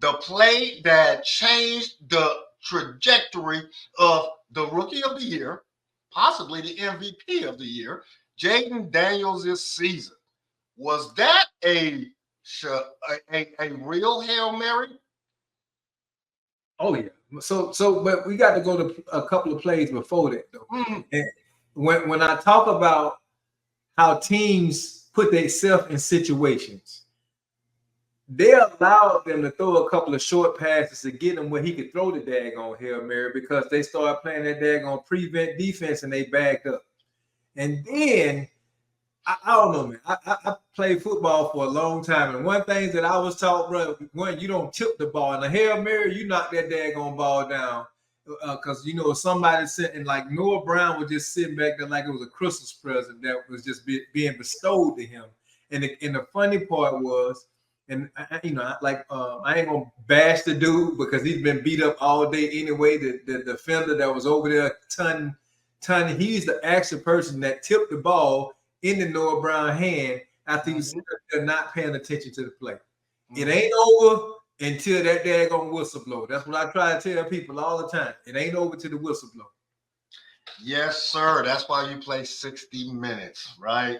the play that changed the trajectory of the Rookie of the Year, possibly the MVP of the year, Jayden Daniels' season. Was that a real Hail Mary? Oh yeah. But we got to go to a couple of plays before that though. And when I talk about how teams put themselves in situations, they allowed them to throw a couple of short passes to get him where he could throw the daggone Hail Mary because they started playing that daggone prevent defense and they backed up. And then I don't know, man. I played football for a long time, and one thing that I was taught, bro, when you don't tip the ball in a Hail Mary, you knock that daggone ball down. Because somebody sitting like Noah Brown was just sitting back there like it was a Christmas present that was just being bestowed to him. And the funny part was, and I ain't gonna bash the dude because he's been beat up all day anyway. The defender that was over there, ton, he's the actual person that tipped the ball in the Noah Brown hand after you said they're not paying attention to the play. It ain't over until that daggone whistle blow. That's what I try to tell people all the time. It ain't over till the whistle blow. Yes, sir. That's why you play 60 minutes, right?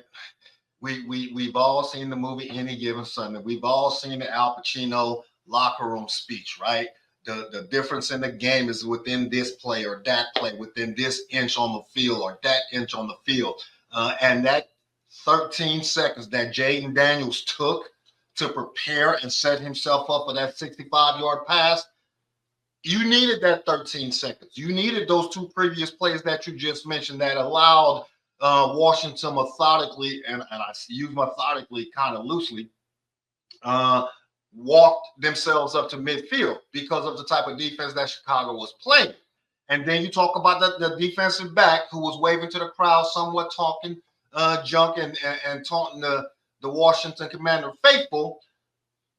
We've all seen the movie Any Given Sunday. We've all seen the Al Pacino locker room speech, right? The difference in the game is within this play or that play, within this inch on the field or that inch on the field. And that 13 seconds that Jayden Daniels took to prepare and set himself up for that 65-yard pass, you needed that 13 seconds. You needed those two previous plays that you just mentioned that allowed Washington methodically, and I use methodically kind of loosely, walked themselves up to midfield because of the type of defense that Chicago was playing. And then you talk about the defensive back who was waving to the crowd, somewhat talking junk and taunting the Washington Commander faithful.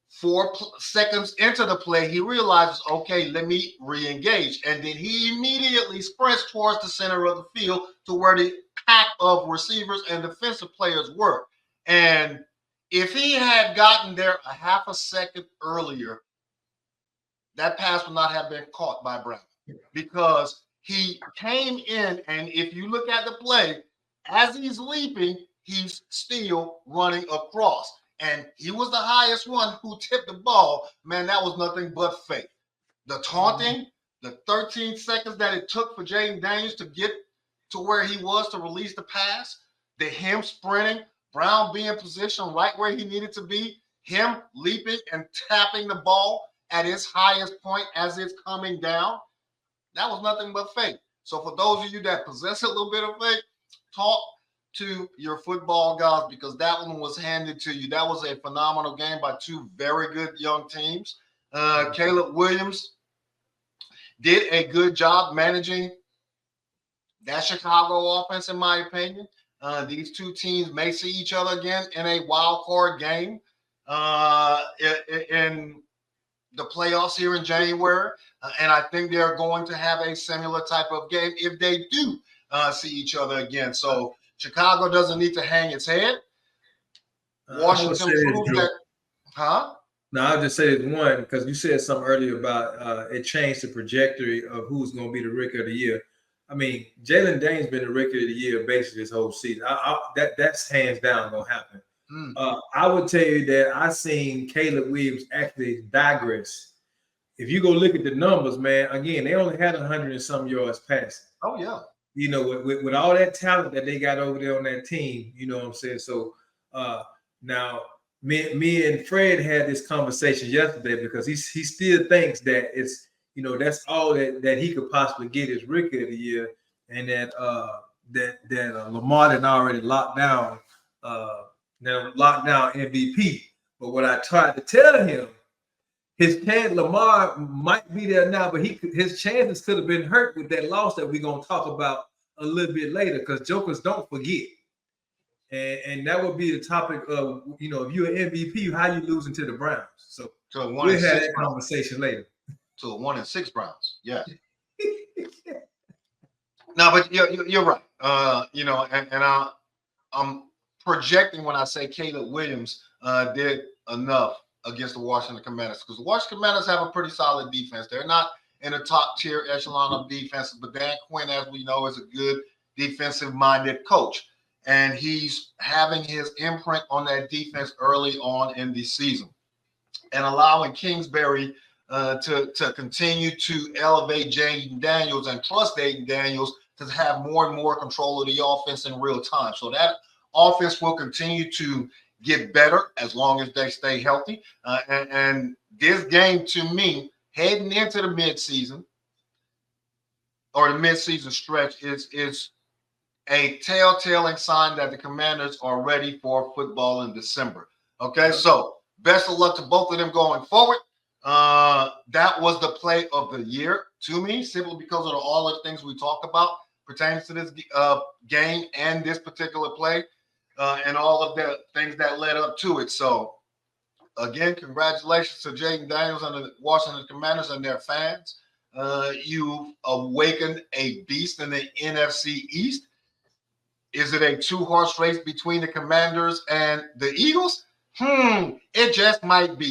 4 seconds into the play, he realizes, okay, let me re-engage. And then he immediately sprints towards the center of the field to where the pack of receivers and defensive players were. And if he had gotten there a half a second earlier, that pass would not have been caught by Brown. Because he came in, and if you look at the play, as he's leaping, he's still running across. And he was the highest one who tipped the ball. Man, that was nothing but faith. The taunting, the 13 seconds that it took for Jayden Daniels to get to where he was to release the pass, him sprinting, Brown being positioned right where he needed to be, him leaping and tapping the ball at its highest point as it's coming down. That was nothing but faith. So for those of you that possess a little bit of faith, talk to your football guys because that one was handed to you. That was a phenomenal game by two very good young teams. Caleb Williams did a good job managing that Chicago offense, in my opinion. These two teams may see each other again in a wild card game in the playoffs here in January. And I think they're going to have a similar type of game if they do see each other again. So Chicago doesn't need to hang its head. Washington proves that. Huh? No, I'll just say this one because you said something earlier about it changed the trajectory of who's going to be the Rookie of the Year. I mean, Jayden Daniels been the Rookie of the Year basically this whole season. That's hands down going to happen. I would tell you that I seen Caleb Williams actually digress. If you go look at the numbers, man, again, they only had 100 and some yards passing. Oh, yeah. You know, with all that talent that they got over there on that team, you know what I'm saying? So now me and Fred had this conversation yesterday because he still thinks that it's, you know, that's all that he could possibly get is Rookie of the Year, and that Lamar had already locked down MVP. But what I tried to tell him, his chance, Lamar might be there now, but his chances could have been hurt with that loss that we're gonna talk about a little bit later, because jokers don't forget. And that would be the topic of, you know, if you're an MVP, how you losing to the Browns. So we'll have that conversation later. To a 1-6 Browns, yes. No, but you're right. You know, and I'm projecting when I say Caleb Williams did enough against the Washington Commanders, because the Washington Commanders have a pretty solid defense. They're not in the top tier echelon of defense, but Dan Quinn, as we know, is a good defensive-minded coach, and he's having his imprint on that defense early on in the season, and allowing Kingsbury to continue to elevate Jayden Daniels and trust Jayden Daniels to have more and more control of the offense in real time. So that offense will continue to get better as long as they stay healthy. And this game, to me, heading into the midseason or the midseason stretch, is a telltale sign that the Commanders are ready for football in December. Okay, so best of luck to both of them going forward. That was the play of the year to me, simply because of all the things we talked about pertains to this game and this particular play, and all of the things that led up to it. So, again, congratulations to Jayden Daniels and the Washington Commanders and their fans. You've awakened a beast in the NFC East. Is it a two-horse race between the Commanders and the Eagles? It just might be.